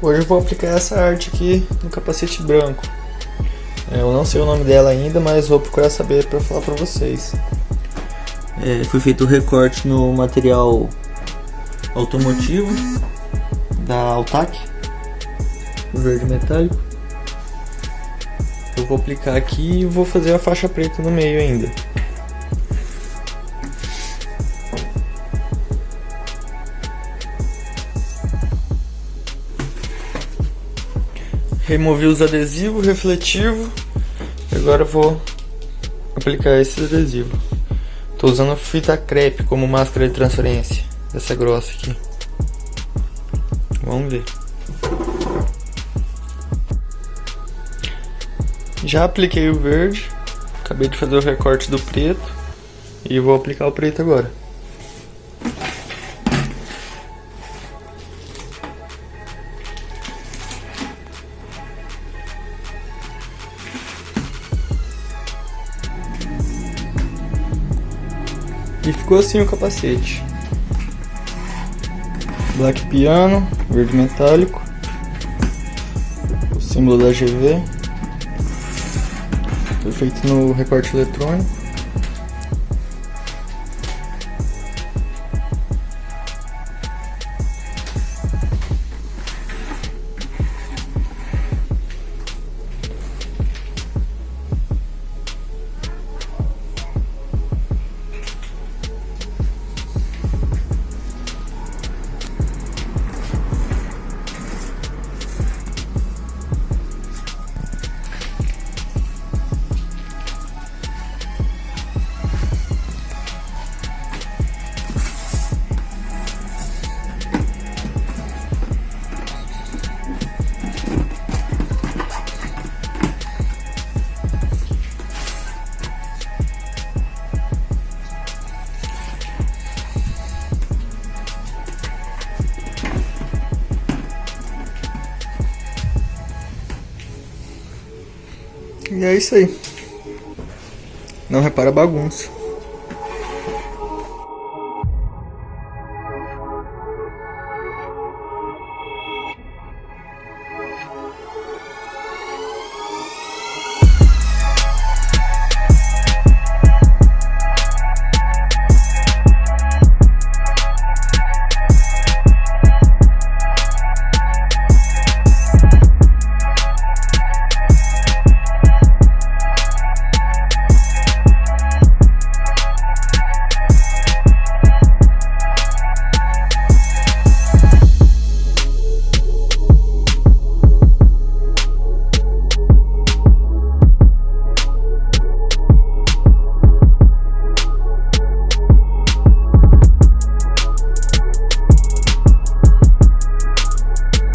Hoje eu vou aplicar essa arte aqui no capacete branco. Eu não sei o nome dela ainda, mas vou procurar saber para falar para vocês. Foi feito o recorte no material automotivo da Alltak, verde metálico. Eu vou aplicar aqui e vou fazer a faixa preta no meio ainda. Removi os adesivos refletivos e agora eu vou aplicar esse adesivo. Estou usando fita crepe como máscara de transferência, essa grossa aqui. Vamos ver. Já apliquei o verde, acabei de fazer o recorte do preto e vou aplicar o preto agora. E ficou assim o capacete. Black Piano, verde metálico, o símbolo da AGV, foi feito no recorte eletrônico. E é isso aí. Não repara a bagunça.